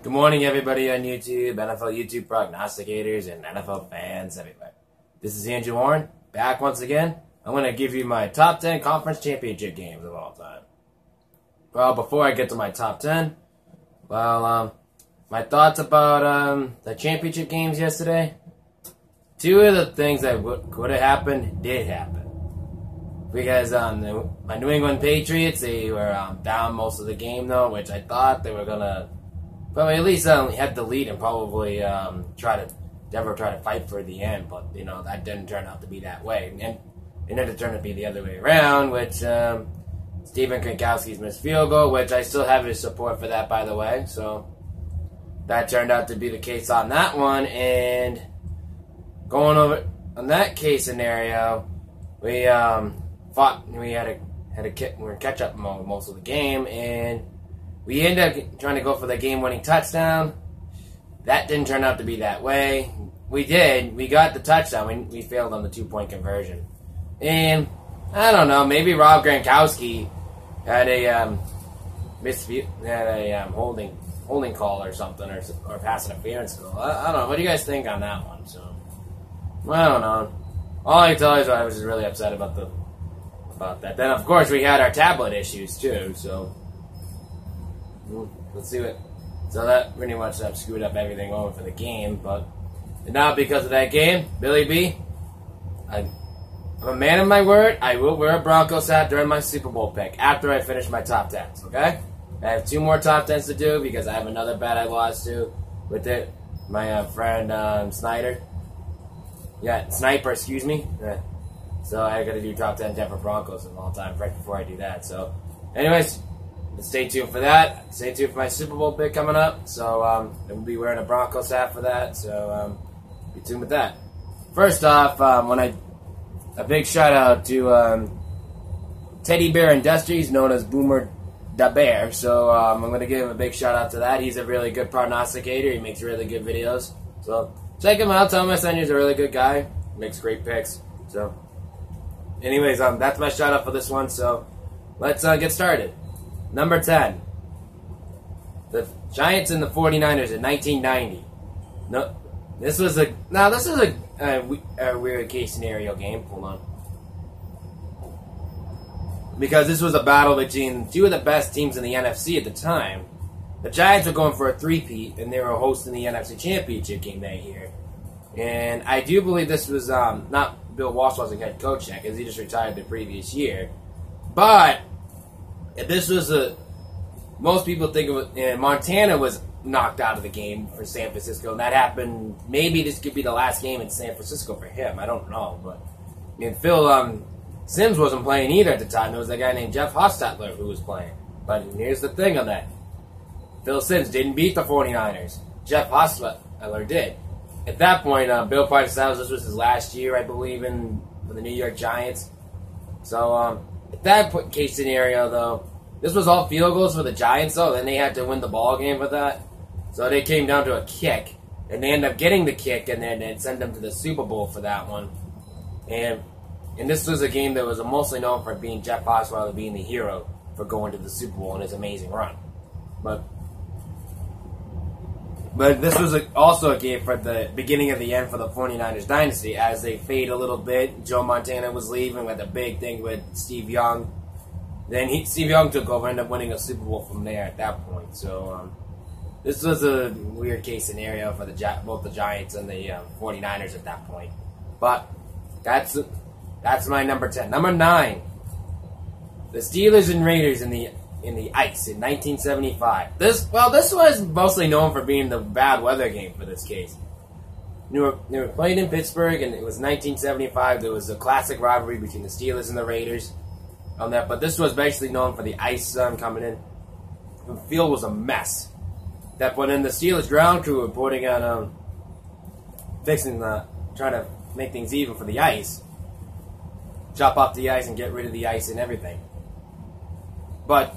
Good morning, everybody on YouTube, NFL YouTube prognosticators, and NFL fans everywhere. This is Andrew Warren, back once again. I'm going to give you my top 10 conference championship games of all time. Well, before I get to my top 10, my thoughts about the championship games yesterday. Two of the things that could have happened did happen. Because my New England Patriots, they were down most of the game, though, which I thought they were going to probably at least had the lead and probably try to fight for the end, but that didn't turn out to be that way, and it ended up turning to be the other way around, which Stephen Gronkowski's missed field goal, which I still have his support for that, by the way. So that turned out to be the case on that one, and going over on that case scenario, we had a catch up mode most of the game, and we ended up trying to go for the game-winning touchdown. That didn't turn out to be that way. We did. We got the touchdown. We failed on the two-point conversion. And, I don't know, maybe Rob Gronkowski had a holding call or something, or pass interference call. I don't know. What do you guys think on that one? So, I don't know. All I can tell you is I was just really upset about that. Then, of course, we had our tablet issues, too, so let's see what. So that pretty much screwed up everything over for the game, but not because of that game. Billy B, I'm a man of my word. I will wear a Broncos hat during my Super Bowl pick after I finish my top 10s, okay? I have 2 more top 10s to do because I have another bet I lost to with it. My friend Sniper, excuse me. So I got to do top 10 Denver Broncos of all time right before I do that. So, anyways, stay tuned for that. Stay tuned for my Super Bowl pick coming up. So I will be wearing a Broncos hat for that. So be tuned with that. First off, a big shout out to Teddy Bear Industries, known as Boomer da Bear. So I'm going to give him a big shout out to that. He's a really good prognosticator. He makes really good videos. So check him out. Tell him I sent you. He's a really good guy. Makes great picks. So anyways, that's my shout out for this one. So let's get started. Number 10, the Giants and the 49ers in 1990. This is a weird case scenario game. Hold on. Because this was a battle between 2 of the best teams in the NFC at the time. The Giants were going for a three-peat, and they were hosting the NFC Championship game that year. And I do believe this was not Bill Walsh wasn't head coach yet, because he just retired the previous year. But this was most people think of it, Montana was knocked out of the game for San Francisco, and that happened, maybe this could be the last game in San Francisco for him, I don't know, but Phil Simms wasn't playing either at the time. There was a guy named Jeff Hostetler who was playing, but here's the thing on that. Phil Simms didn't beat the 49ers. Jeff Hostetler did. At that point, Bill Parcells, this was his last year, I believe, for the New York Giants. So, at that case scenario, though, this was all field goals for the Giants, though. Then they had to win the ball game with that. So they came down to a kick. And they ended up getting the kick, and then they'd send them to the Super Bowl for that one. And this was a game that was mostly known for being Jeff Osweiler being the hero for going to the Super Bowl in his amazing run. But this was also a game for the beginning of the end for the 49ers dynasty as they fade a little bit. Joe Montana was leaving with a big thing with Steve Young. Then Steve Young took over and ended up winning a Super Bowl from there at that point. So this was a weird case scenario for both the Giants and the 49ers at that point. But that's my number 10. Number 9, the Steelers and Raiders in the ice in 1975. This was mostly known for being the bad weather game for this case. They were playing in Pittsburgh, and it was 1975. There was a classic rivalry between the Steelers and the Raiders on that, but this was basically known for the ice coming in. The field was a mess. That when in the Steelers ground crew were putting on trying to make things even for the ice, chop off the ice and get rid of the ice and everything. But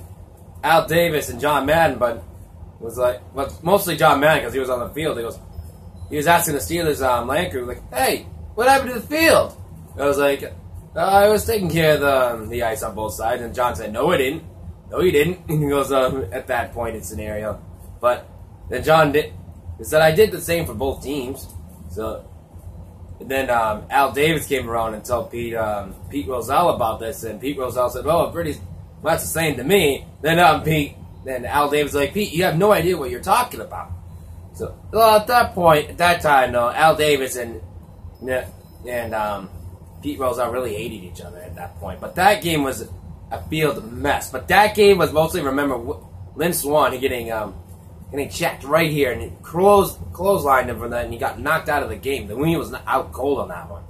Al Davis and John Madden, mostly John Madden because he was on the field. He was asking the Steelers land crew, like, "Hey, what happened to the field?" I was like, "I was taking care of the ice on both sides." And John said, "No, I didn't. No, you didn't." And he goes, at that point in scenario. But Then John said I did the same for both teams. So then Al Davis came around and told Pete Rozelle about this, and Pete Rozelle said, "Well, well, that's the same to me." Then Al Davis was like, "Pete, you have no idea what you're talking about." So at that time, no, Al Davis and Pete Rozelle really hated each other at that point. But that game was a field mess. But that game was mostly, remember, Lynn Swann getting checked right here, and he clotheslined him for that, and he got knocked out of the game. The Winnie was out cold on that one.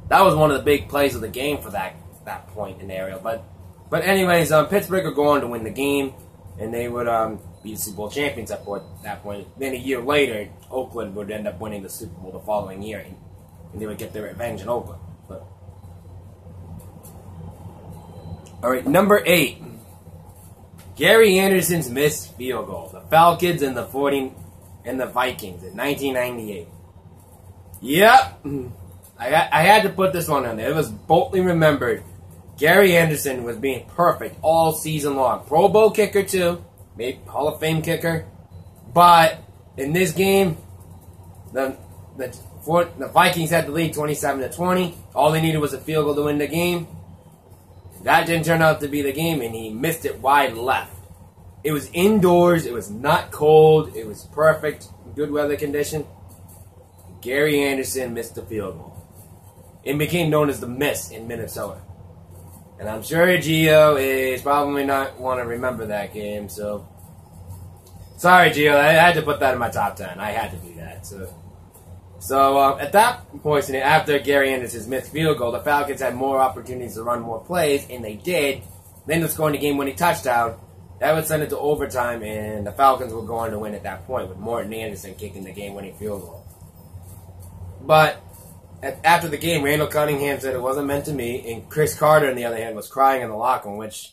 That was one of the big plays of the game for that point in Ariel. But anyways, Pittsburgh would go on to win the game, and they would be the Super Bowl champions at that point. Then a year later, Oakland would end up winning the Super Bowl the following year, and they would get their revenge in Oakland. But all right, number 8. Gary Anderson's missed field goal. The Falcons and the Vikings in 1998. Yep. I had to put this one on there. It was boldly remembered. Gary Anderson was being perfect all season long. Pro Bowl kicker too. Maybe Hall of Fame kicker. But in this game, the Vikings had the lead 27-20. All they needed was a field goal to win the game. That didn't turn out to be the game, and he missed it wide left. It was indoors. It was not cold. It was perfect, good weather condition. Gary Anderson missed the field goal. It became known as the miss in Minnesota. And I'm sure Gio is probably not want to remember that game, so... Sorry, Gio. I had to put that in my top 10. I had to do that, So at that point, after Gary Anderson's missed field goal, the Falcons had more opportunities to run more plays, and they did. Then to score the game-winning touchdown. That would send it to overtime, and the Falcons would go on to win at that point, with Morton Anderson kicking the game-winning field goal. But after the game, Randall Cunningham said it wasn't meant to me, and Chris Carter, on the other hand, was crying in the locker room, which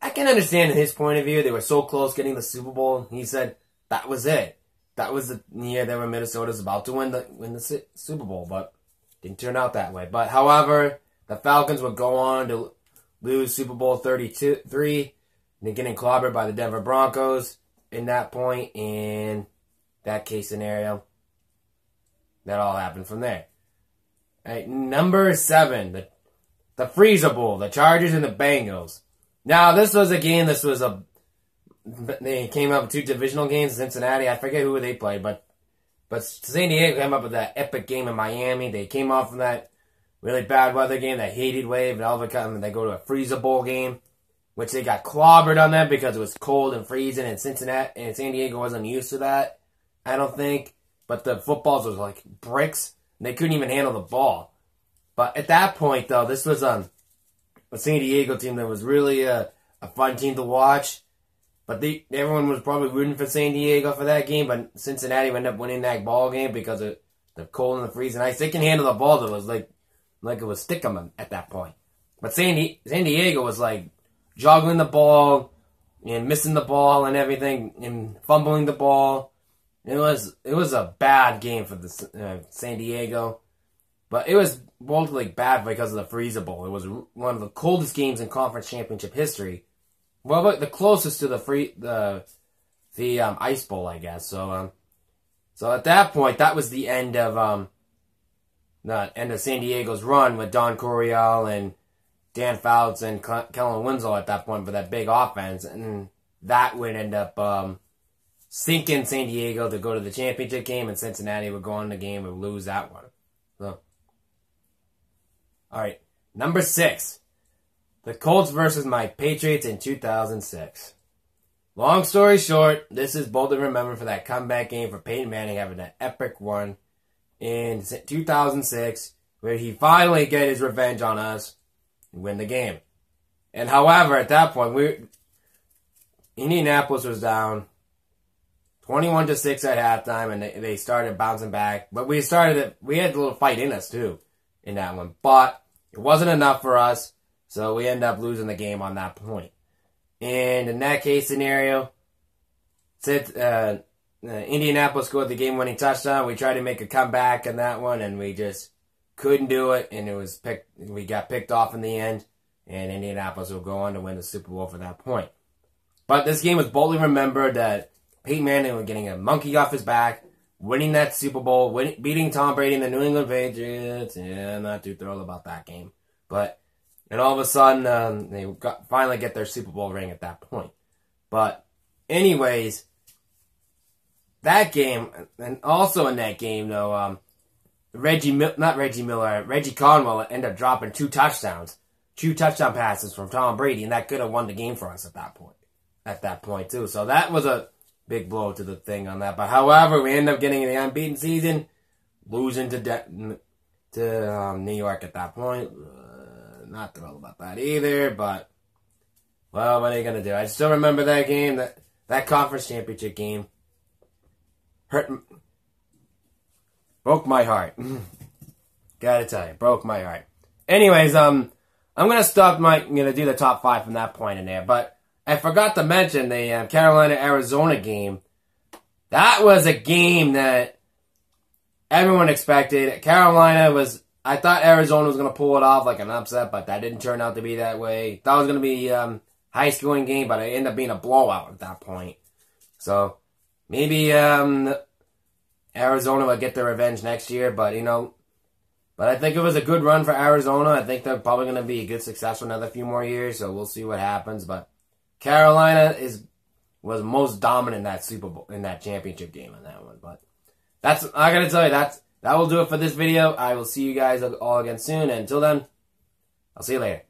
I can understand in his point of view. They were so close getting the Super Bowl. He said that was it. That was the year that Minnesota's about to win the Super Bowl, but didn't turn out that way. But however, the Falcons would go on to lose Super Bowl 33, and they're getting clobbered by the Denver Broncos in that point. In that case scenario, that all happened from there. All right, number 7, the Freezer Bowl, the Chargers and the Bengals. Now this was a game. They came up with 2 divisional games in Cincinnati. I forget who they played, but San Diego came up with that epic game in Miami. They came off from that really bad weather game, that hated wave, and all of a sudden they go to a Freezer Bowl game, which they got clobbered on that because it was cold and freezing, and Cincinnati and San Diego wasn't used to that, I don't think. But the footballs was like bricks, and they couldn't even handle the ball. But at that point, though, this was a San Diego team that was really a fun team to watch. But everyone was probably rooting for San Diego for that game, but Cincinnati ended up winning that ball game because of the cold and the freezing ice. They can handle the ball, though. It was like it was stickum at that point. But San Diego was like joggling the ball and missing the ball and everything and fumbling the ball. It was a bad game for the San Diego, but it was boldly bad because of the Freezer Bowl. It was one of the coldest games in conference championship history. Well, but the closest to the Ice Bowl, I guess. So at that point, that was the end of San Diego's run with Don Coryell and Dan Fouts and Kellen Winslow at that point for that big offense, and that would end up sinking San Diego to go to the championship game, and Cincinnati would go on the game and lose that one. So, all right, number 6. The Colts versus my Patriots in 2006. Long story short, this is boldly remembered for that comeback game for Peyton Manning having that epic run in 2006, where he finally get his revenge on us and win the game. And however, at that point, Indianapolis was down 21-6 at halftime, and they started bouncing back. But we had a little fight in us too in that one, but it wasn't enough for us. So we end up losing the game on that point. And in that case scenario, since Indianapolis scored the game-winning touchdown, we tried to make a comeback in that one, and we just couldn't do it. And we got picked off in the end, and Indianapolis will go on to win the Super Bowl for that point. But this game was boldly remembered that Peyton Manning getting a monkey off his back, winning that Super Bowl, beating Tom Brady and the New England Patriots. Yeah, I'm not too thrilled about that game. But, and all of a sudden, they finally get their Super Bowl ring at that point. But, anyways, that game, and also in that game, though, Reggie Conwell ended up dropping 2 touchdowns. 2 touchdown passes from Tom Brady, and that could have won the game for us at that point. At that point, too. So that was a big blow to the thing on that. But however, we end up getting the unbeaten season, losing to New York at that point. Not thrilled about that either, but, well, what are you going to do? I still remember that game, that conference championship game. Broke my heart. Gotta tell you, broke my heart. Anyways, I'm gonna do the top 5 from that point in there, but I forgot to mention the Carolina-Arizona game. That was a game that everyone expected. I thought Arizona was gonna pull it off like an upset, but that didn't turn out to be that way. Thought it was gonna be a high-scoring game, but it ended up being a blowout at that point. So, maybe, Arizona will get their revenge next year, but, but I think it was a good run for Arizona. I think they're probably going to be a good success for another few more years, so we'll see what happens. But Carolina was most dominant in that Super Bowl, in that championship game on that one. But I got to tell you, that will do it for this video. I will see you guys all again soon, and until then, I'll see you later.